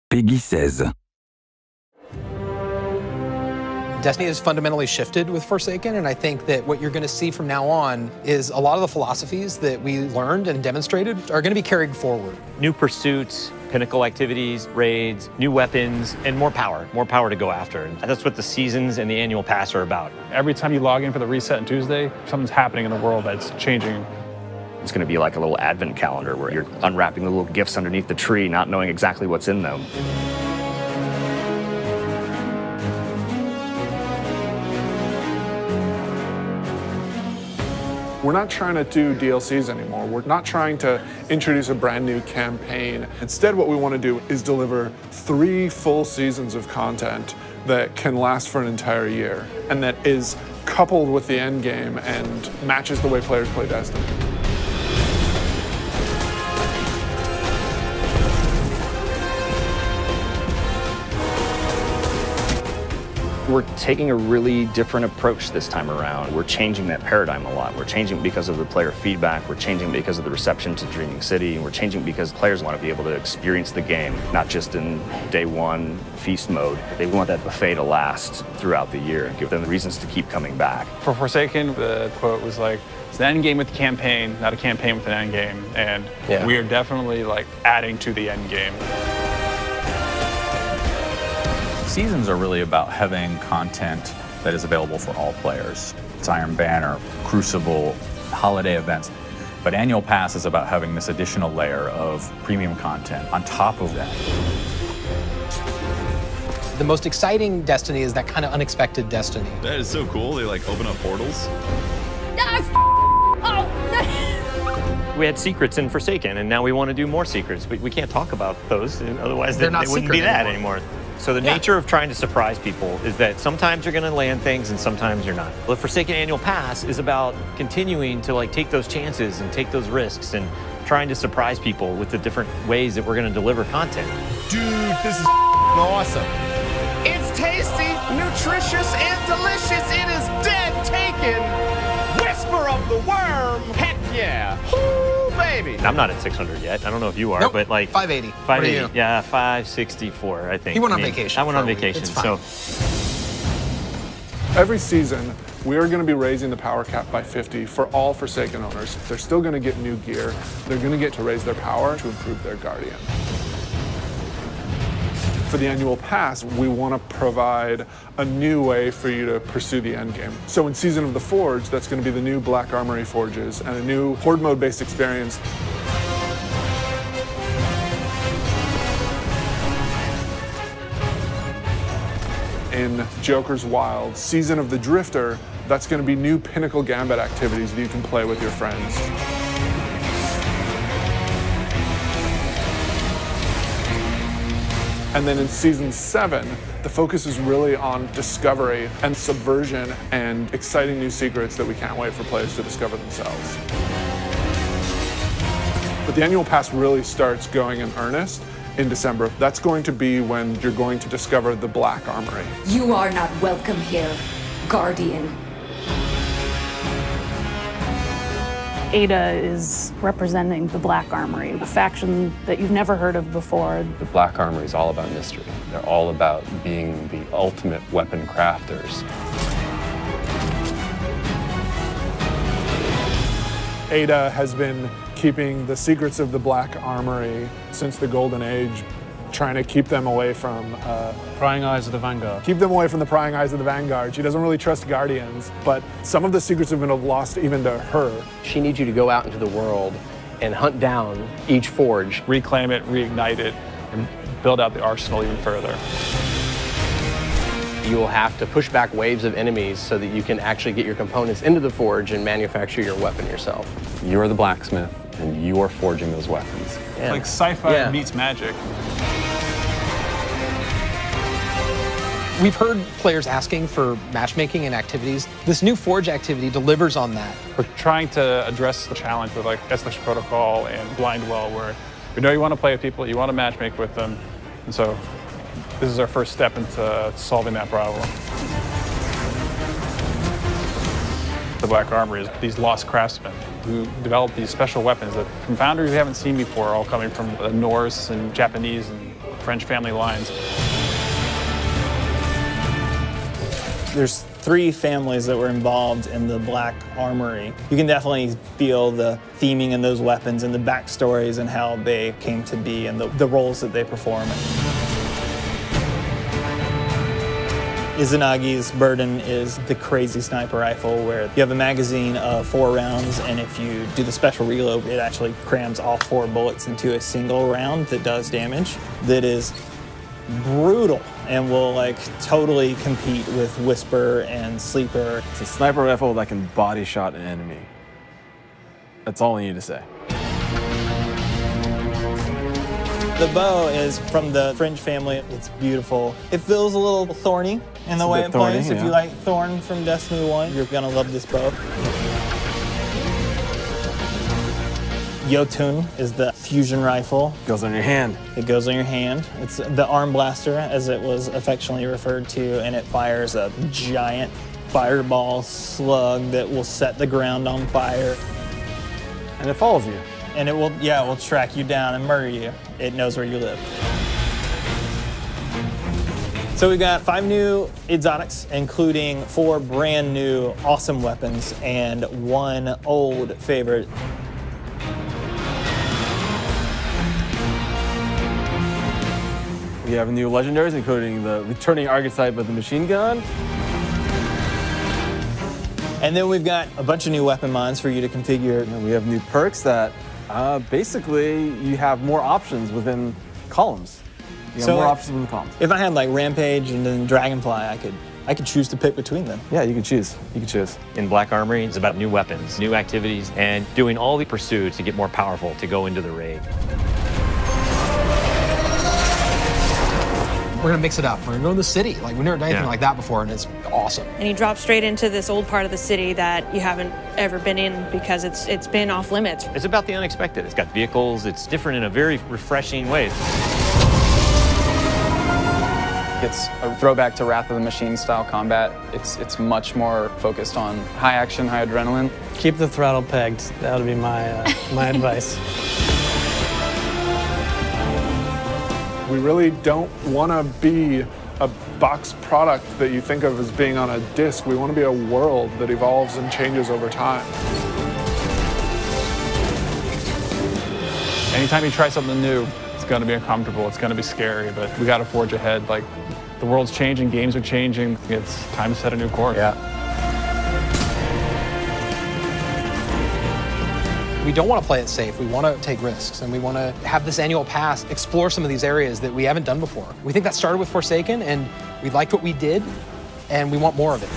Peggy 16. Destiny has fundamentally shifted with Forsaken, and I think that what you're going to see from now on is a lot of the philosophies that we learned and demonstrated are going to be carried forward. New pursuits, pinnacle activities, raids, new weapons, and more power to go after. And that's what the seasons and the annual pass are about. Every time you log in for the reset on Tuesday, something's happening in the world that's changing. It's going to be like a little advent calendar where you're unwrapping the little gifts underneath the tree, not knowing exactly what's in them. We're not trying to do DLCs anymore. We're not trying to introduce a brand new campaign. Instead, what we want to do is deliver 3 full seasons of content that can last for an entire year and that is coupled with the end game and matches the way players play Destiny. We're taking a really different approach this time around. We're changing that paradigm a lot. We're changing because of the player feedback. We're changing because of the reception to Dreaming City. And we're changing because players want to be able to experience the game, not just in day one feast mode. They want that buffet to last throughout the year and give them the reasons to keep coming back. For Forsaken, the quote was like, it's an end game with a campaign, not a campaign with an end game. And we are definitely like adding to the end game. Seasons are really about having content that is available for all players. It's Iron Banner, Crucible, holiday events. But Annual Pass is about having this additional layer of premium content on top of that. The most exciting Destiny is that kind of unexpected Destiny. That is so cool. They like open up portals. We had secrets in Forsaken, and now we want to do more secrets. We can't talk about those, otherwise They're they not wouldn't secret be that anymore. So the nature of trying to surprise people is that sometimes you're going to land things and sometimes you're not. The Forsaken Annual Pass is about continuing to take those chances and take those risks and trying to surprise people with the different ways that we're going to deliver content. Dude, this is awesome. It's tasty, nutritious, and delicious. It is dead taken. Whisper of the worm. Heck yeah. Woo, baby. I'm not at 600 yet. I don't know if you are, Nope, but like 580. 580. Yeah, 564, I think. He went on vacation. I went on for a week. vacation, It's fine. so Every season, we are going to be raising the power cap by 50 for all Forsaken owners. They're still going to get new gear. They're going to get to raise their power to improve their Guardian. For the annual pass, we want to provide a new way for you to pursue the end game. So in Season of the Forge, that's going to be the new Black Armory forges and a new Horde mode-based experience. In Joker's Wild, Season of the Drifter, that's going to be new Pinnacle Gambit activities that you can play with your friends. And then in Season 7, the focus is really on discovery and subversion and exciting new secrets that we can't wait for players to discover themselves. But the annual pass really starts going in earnest in December. That's going to be when you're going to discover the Black Armory. You are not welcome here, Guardian. Ada is representing the Black Armory, a faction that you've never heard of before. The Black Armory is all about mystery. They're all about being the ultimate weapon crafters. Ada has been keeping the secrets of the Black Armory since the Golden Age, trying to keep them away from Prying eyes of the Vanguard. keep them away from the prying eyes of the Vanguard. She doesn't really trust Guardians, but some of the secrets have been lost even to her. She needs you to go out into the world and hunt down each forge. Reclaim it, reignite it, and build out the arsenal even further. You will have to push back waves of enemies so that you can actually get your components into the forge and manufacture your weapon yourself. You're the blacksmith, and you're forging those weapons. Yeah. Like sci-fi meets magic. We've heard players asking for matchmaking and activities. This new Forge activity delivers on that. We're trying to address the challenge with like Escalation Protocol and Blind Well, where we know you want to play with people, you want to matchmake with them, and so this is our first step into solving that problem. The Black Armory is these lost craftsmen who develop these special weapons that from foundries we haven't seen before, all coming from the Norse and Japanese and French family lines. There's 3 families that were involved in the Black Armory. You can definitely feel the theming in those weapons and the backstories and how they came to be and the roles that they perform. Izanagi's burden is the crazy sniper rifle, where you have a magazine of 4 rounds, and if you do the special reload, it actually crams all 4 bullets into a single round that does damage. That is brutal and will like totally compete with Whisper and Sleeper. It's a sniper rifle that can body shot an enemy. That's all I need to say. The bow is from the French family. It's beautiful. It feels a little thorny in the way it plays. If you like Thorn from Destiny 1, you're gonna love this bow. Jotun is the fusion rifle. Goes on your hand. It goes on your hand. It's the arm blaster, as it was affectionately referred to, and it fires a giant fireball slug that will set the ground on fire. And it follows you. And it will track you down and murder you. It knows where you live. So we've got 5 new exotics, including 4 brand new awesome weapons and 1 old favorite. We have new legendaries, including the returning archetype of the machine gun. And then we've got a bunch of new weapon mods for you to configure. And we have new perks that basically you have more options within columns. You have more options within columns. If I had like Rampage and then Dragonfly, I could choose to pick between them. Yeah, you can choose. You can choose. In Black Armory, it's about new weapons, new activities, and doing all the pursuits to get more powerful to go into the raid. We're gonna mix it up. We're gonna go in the city. Like, we've never done anything like that before, and it's awesome. And you drop straight into this old part of the city that you haven't ever been in because it's been off limits. It's about the unexpected. It's got vehicles. It's different in a very refreshing way. It's a throwback to Wrath of the Machine style combat. It's much more focused on high action, high adrenaline. Keep the throttle pegged. That would be my my advice. We really don't want to be a box product that you think of as being on a disc. We want to be a world that evolves and changes over time. Anytime you try something new, it's going to be uncomfortable, it's going to be scary, but we got to forge ahead. Like, the world's changing, games are changing, it's time to set a new course. Yeah. We don't want to play it safe. We want to take risks, and we want to have this annual pass explore some of these areas that we haven't done before. We think that started with Forsaken, and we liked what we did, and we want more of it.